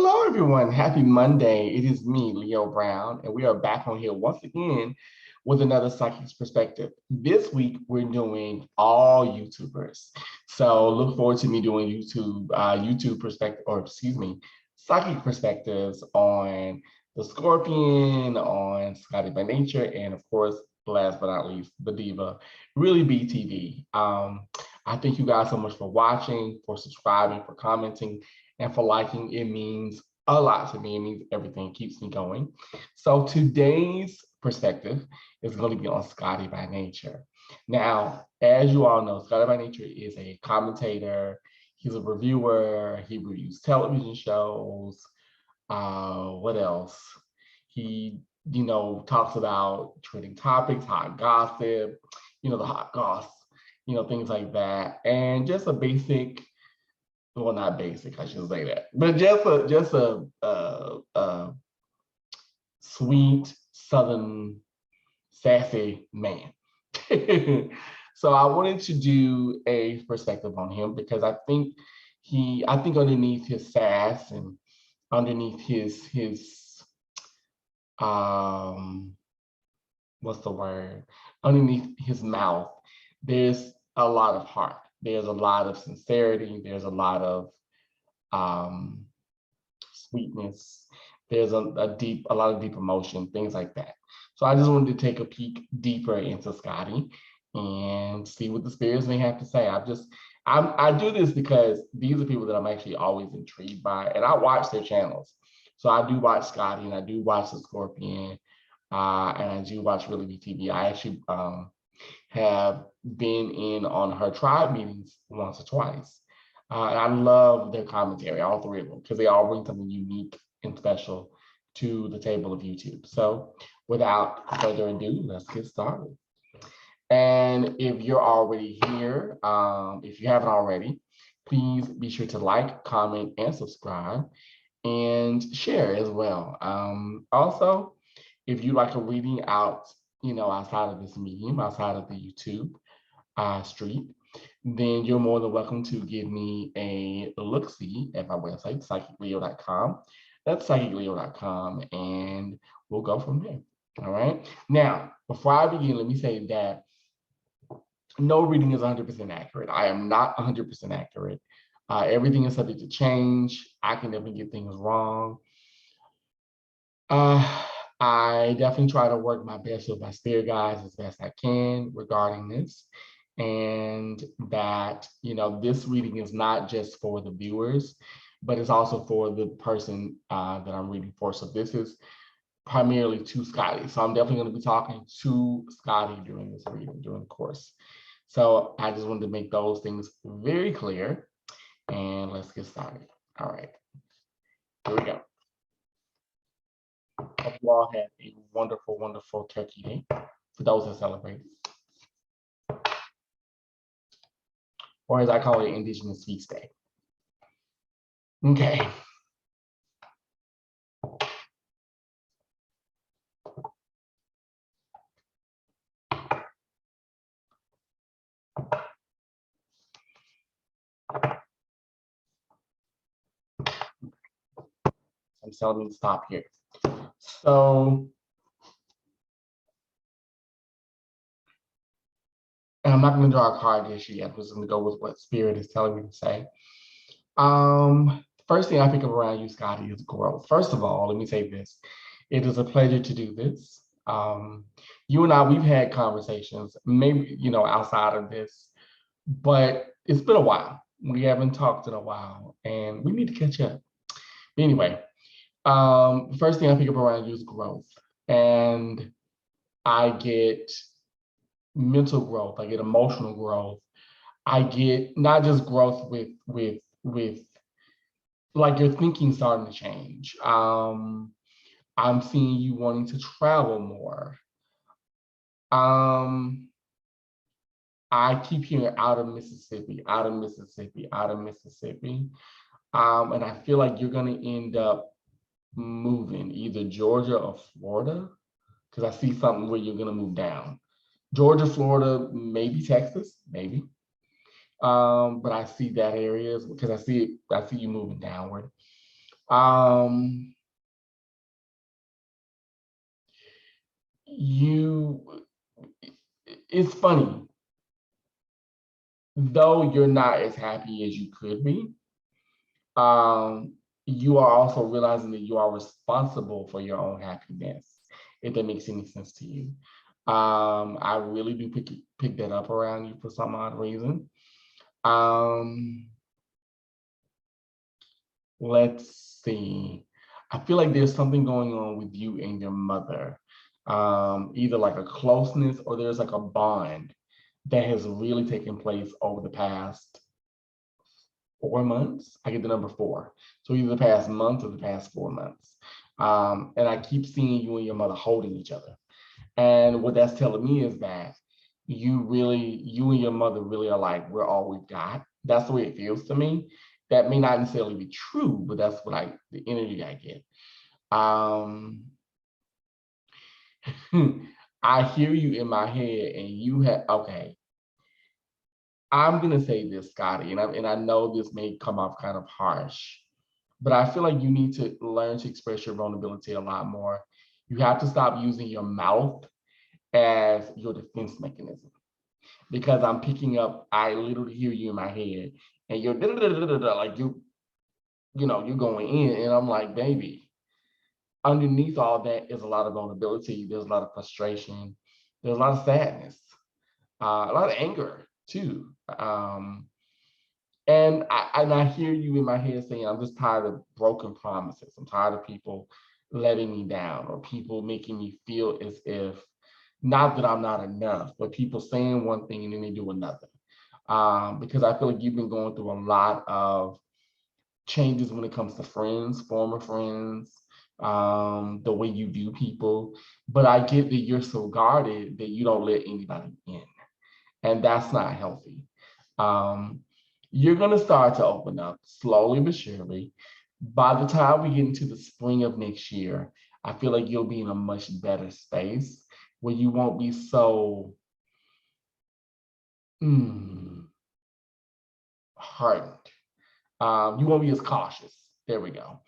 Hello, everyone. Happy Monday. It is me, Leo Brown, and we are back on here once again with another Psychic's Perspective. This week, we're doing all YouTubers. So look forward to me doing YouTube perspective, or excuse me, Psychic Perspectives on the Scorpion, on Scotty by Nature, and of course, last but not least, the Diva, really BTV. I thank you guys so much for watching, for subscribing, for commenting, and for liking. It means a lot to me. It means everything. It keeps me going. So today's perspective is going to be on Scotty by Nature. Now, as you all know, Scotty by Nature is a commentator. He's a reviewer. He reviews television shows. What else? He, talks about trending topics, hot gossip, the hot goss, things like that. And just a basic, well, not basic, I should say that, but just a sweet, southern, sassy man. So I wanted to do a perspective on him because I think underneath his sass and underneath his what's the word? Underneath his mouth, there's a lot of heart. There's a lot of sincerity. There's a lot of sweetness. There's a lot of deep emotion, things like that. So I just wanted to take a peek deeper into Scotty and see what the spirits may have to say. I do this because these are people that I'm actually always intrigued by, and I watch their channels. So I do watch Scotty, and I do watch the Scorpion, and I do watch Really Be TV. I actually have been in on her tribe meetings once or twice. And I love their commentary, all three of them, because they all bring something unique and special to the table of YouTube. So without further ado, let's get started. And if you're already here, if you haven't already, please be sure to like, comment, and subscribe, and share as well. Also, if you like a reading out, outside of this medium, outside of the YouTube street, then you're more than welcome to give me a look-see at my website, psychicleo.com. That's psychicleo.com, and we'll go from there. All right. Now, before I begin, let me say that no reading is 100% accurate. I am not 100% accurate. Everything is subject to change. I can definitely get things wrong. I definitely try to work my best with my spirit guides as best I can regarding this. And that, this reading is not just for the viewers, but it's also for the person that I'm reading for. So this is primarily to Scotty. So I'm definitely going to be talking to Scotty during this reading, during the course. So I just wanted to make those things very clear. And let's get started. All right, here we go. Hope you all had a wonderful, wonderful Turkey Day for those that celebrate. Or as I call it, Indigenous Feast Day. Okay. I'm telling you to stop here. So, and I'm not going to draw a card this year. I'm just going to go with what Spirit is telling me to say. First thing I pick up around you, Scotty, is growth. First of all, let me say this. It is a pleasure to do this. You and I, we've had conversations, maybe, outside of this, but it's been a while. We haven't talked in a while, and we need to catch up. Anyway, first thing I pick up around you is growth. And I get mental growth, I get emotional growth. I get not just growth with like your thinking starting to change. I'm seeing you wanting to travel more. I keep hearing out of Mississippi, out of Mississippi, out of Mississippi. And I feel like you're gonna end up moving either Georgia or Florida, because I see something where you're gonna move down. Georgia, Florida, maybe Texas, maybe. But I see that area because I see you moving downward. Um, you, it's funny, though you're not as happy as you could be, um, you are also realizing that you are responsible for your own happiness, if that makes any sense to you. I really do pick that up around you for some odd reason. Um, let's see. I feel like there's something going on with you and your mother. Either like a closeness or there's like a bond that has really taken place over the past 4 months. I get the number four. So either the past month or the past 4 months. And I keep seeing you and your mother holding each other. And what that's telling me is that you and your mother really are like, we're all we've got. That's the way it feels to me. That may not necessarily be true, but that's what the energy I get. Um, I hear you in my head, and you have, okay, I'm gonna say this, Scotty, and I know this may come off kind of harsh, but I feel like you need to learn to express your vulnerability a lot more. You have to stop using your mouth as your defense mechanism, because I'm picking up, I literally hear you in my head, and you're like you're going in, and I'm like, baby, underneath all that is a lot of vulnerability. There's a lot of frustration. There's a lot of sadness, a lot of anger too. And I hear you in my head saying, I'm just tired of broken promises. I'm tired of people letting me down or people making me feel as if, not that I'm not enough, but people saying one thing and then they do another. Because I feel like you've been going through a lot of changes when it comes to friends, former friends, the way you view people. But I get that you're so guarded that you don't let anybody in. And that's not healthy. Um, you're going to start to open up slowly but surely. By the time we get into the spring of next year, I feel like you'll be in a much better space where you won't be so hardened. You won't be as cautious. There we go.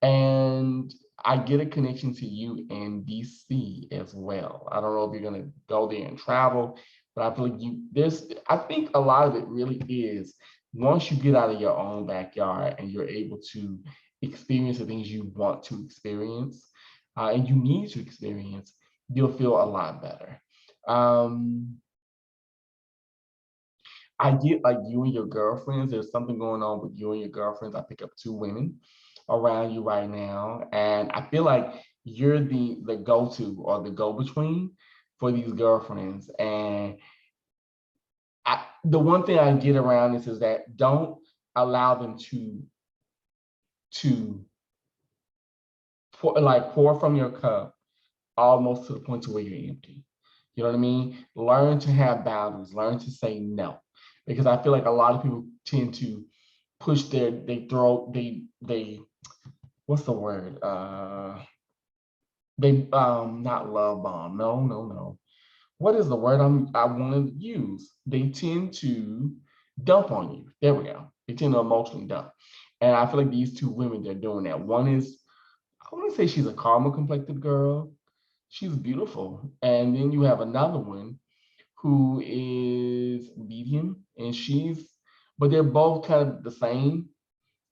And I get a connection to you in DC as well. I don't know if you're gonna go there and travel, but I feel like I think a lot of it really is once you get out of your own backyard and you're able to experience the things you want to experience and you need to experience, you'll feel a lot better. Um, I get like you and your girlfriends, there's something going on with you and your girlfriends. I pick up two women around you right now. And I feel like you're the go-to or the go-between for these girlfriends. And the one thing I get around this is that don't allow them to pour from your cup almost to the point to where you're empty. You know what I mean? Learn to have boundaries, learn to say no. Because I feel like a lot of people tend to push they what's the word? They not love bomb. No. What is the word I want to use? They tend to dump on you. There we go. They tend to emotionally dump. And I feel like these two women, they're doing that. One is, I want to say she's a caramel complected girl. She's beautiful. And then you have another one who is medium, and but they're both kind of the same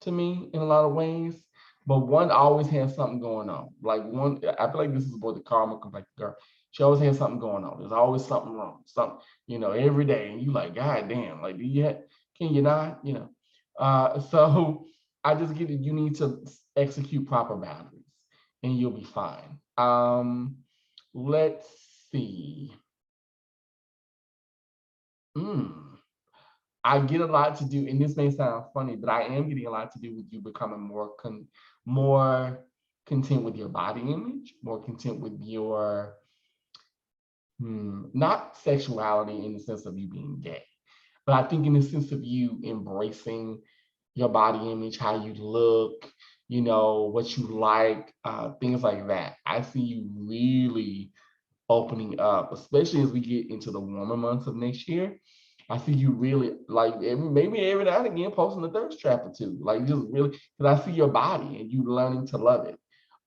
to me in a lot of ways. But one always has something going on. Like one, I feel like this is both the karma complected girl. She always has something going on. There's always something wrong. Something, every day. And you like, God damn, like, can you not? So I just get that you need to execute proper boundaries and you'll be fine. Let's see. I get a lot to do, and this may sound funny, but I am getting a lot to do with you becoming more content with your body image, more content with your not sexuality in the sense of you being gay, but I think in the sense of you embracing your body image, how you look, what you like, things like that. I see you really opening up, especially as we get into the warmer months of next year. I see you really like maybe every now and again posting a thirst trap or two, like just really because I see your body and you learning to love it.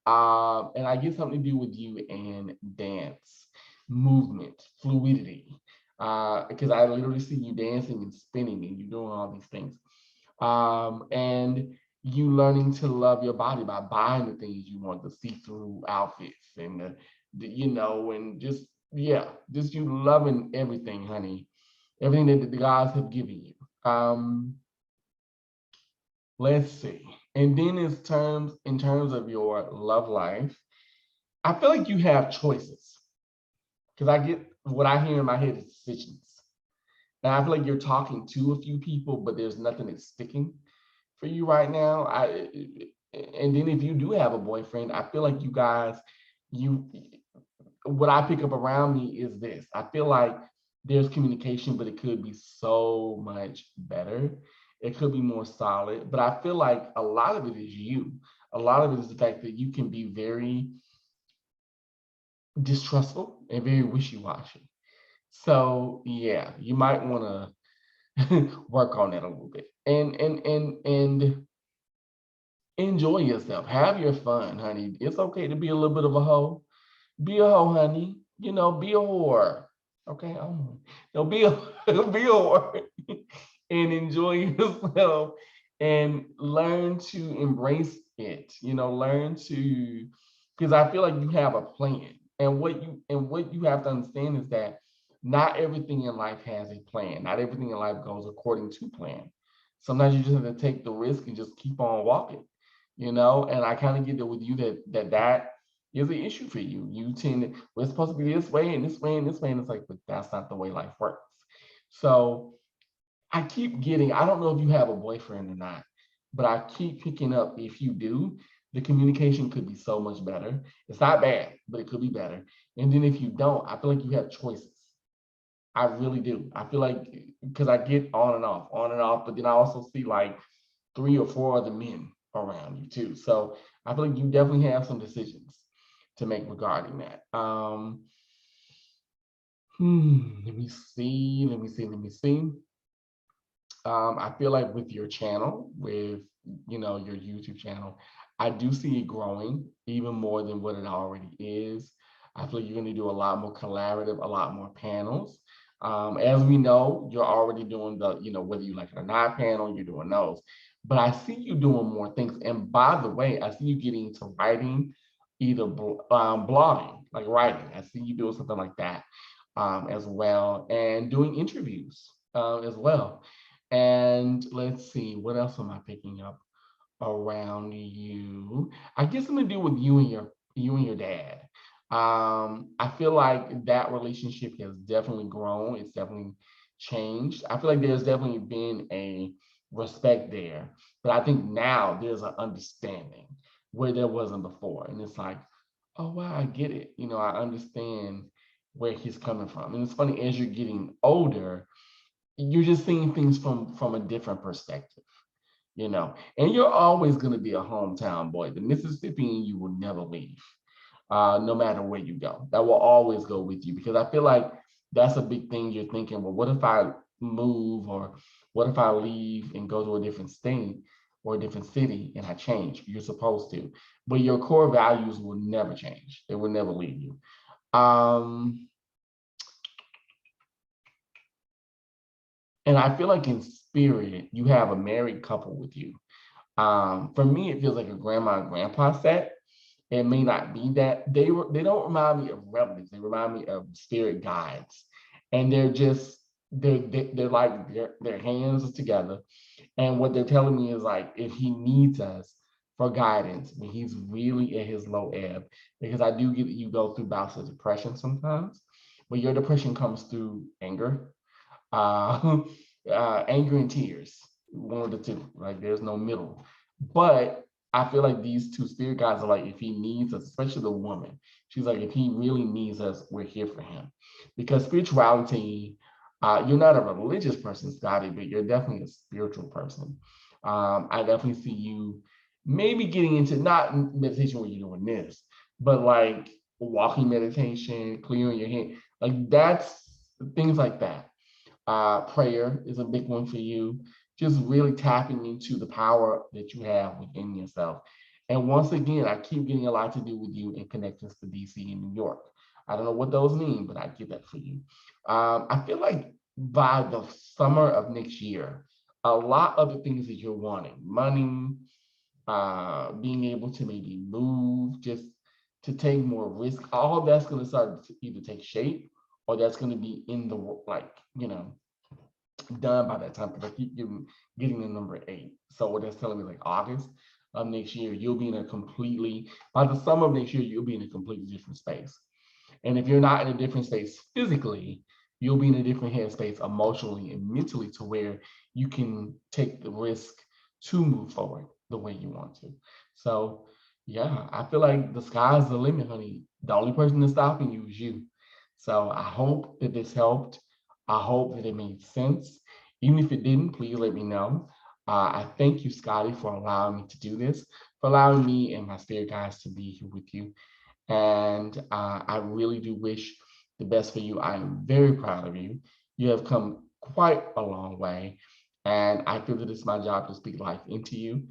And I get something to do with you and dance, movement, fluidity. Because I literally see you dancing and spinning and you doing all these things. And you learning to love your body by buying the things you want, the see-through outfits and and just yeah, just you loving everything, honey, everything that the gods have given you. Let's see. And then in terms of your love life, I feel like you have choices because I get what I hear in my head is decisions. And I feel like you're talking to a few people, but there's nothing that's sticking for you right now. And then if you do have a boyfriend, I feel like you guys, you what I pick up around me is this. I feel like there's communication, but it could be so much better. It could be more solid, but I feel like a lot of it is you. A lot of it is the fact that you can be very distrustful and very wishy-washy. So yeah, you might want to work on that a little bit and enjoy yourself. Have your fun, honey. It's okay to be a little bit of a hoe. Be a hoe, honey. Be a whore. Okay, no, be a be a whore and enjoy yourself and learn to embrace it. Learn to because I feel like you have a plan. And what you have to understand is that not everything in life has a plan. Not everything in life goes according to plan. Sometimes you just have to take the risk and just keep on walking. And I kind of get it with you that is an issue for you. You tend to, well, it's supposed to be this way and this way and this way. And it's like, but that's not the way life works. So I keep getting, I don't know if you have a boyfriend or not, but I keep picking up if you do, the communication could be so much better. It's not bad, but it could be better. And then if you don't, I feel like you have choices. I really do. I feel like because I get on and off, but then I also see like 3 or 4 other men around you too. So I feel like you definitely have some decisions to make regarding that. Let me see. I feel like with your channel, with your YouTube channel, I do see it growing even more than what it already is. I feel like you're going to do a lot more collaborative, a lot more panels. As we know, you're already doing whether you like it or not panel, you're doing those. But I see you doing more things. And by the way, I see you getting into writing, either blogging, like writing. I see you doing something like that as well, and doing interviews as well. And let's see, what else am I picking up around you? I guess I'm gonna do with you and your dad. I feel like that relationship has definitely grown. It's definitely changed. I feel like there's definitely been a respect there, but I think now there's an understanding where there wasn't before. And it's like, oh wow, I get it. I understand where he's coming from. And it's funny, as you're getting older, you're just seeing things from a different perspective. And you're always going to be a hometown boy. The Mississippian you will never leave, no matter where you go. That will always go with you, because I feel like that's a big thing. You're thinking, well, what if I move, or what if I leave and go to a different state or a different city and I change? You're supposed to, but your core values will never change. They will never leave you. And I feel like in spirit, you have a married couple with you. For me, it feels like a grandma and grandpa set. It may not be that. They don't remind me of relatives. They remind me of spirit guides, and they're like their hands are together. And what they're telling me is like, if he needs us for guidance when he's really at his low ebb, because I do get that you go through bouts of depression sometimes, but your depression comes through anger, uh, anger and tears, one of the two. Like there's no middle. But I feel like these two spirit guides are like, if he needs us, especially the woman, she's like, if he really needs us, we're here for him. Because spirituality, you're not a religious person, Scotty, but you're definitely a spiritual person. I definitely see you maybe getting into not meditation where you're doing this, but like walking meditation, clearing your head, like that's things like that. Prayer is a big one for you. Just really tapping into the power that you have within yourself. And once again, I keep getting a lot to do with you in connections to DC and New York. I don't know what those mean, but I get that for you. I feel like by the summer of next year, a lot of the things that you're wanting, money, being able to maybe move, just to take more risk, all that's going to start to either take shape or that's going to be in the like, done by that time, because I keep getting the number 8. So what that's telling me, like August of next year, you'll be in a completely, by the summer of next year, you'll be in a completely different space. And if you're not in a different space physically, you'll be in a different headspace emotionally and mentally to where you can take the risk to move forward the way you want to. So yeah, I feel like the sky's the limit, honey. The only person that's stopping you is you. So I hope that this helped. I hope that it made sense. Even if it didn't, please let me know. I thank you, Scotty, for allowing me to do this, for allowing me and my spirit guides to be here with you. And I really do wish the best for you. I am very proud of you. You have come quite a long way. And I feel that it's my job to speak life into you.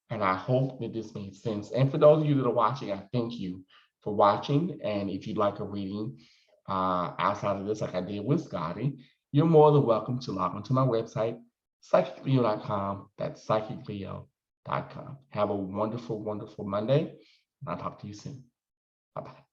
And I hope that this made sense. And for those of you that are watching, I thank you for watching. And if you'd like a reading outside of this, like I did with Scotty, you're more than welcome to log onto my website, psychicleo.com. That's psychicleo.com. Have a wonderful, wonderful Monday. And I'll talk to you soon. Bye-bye.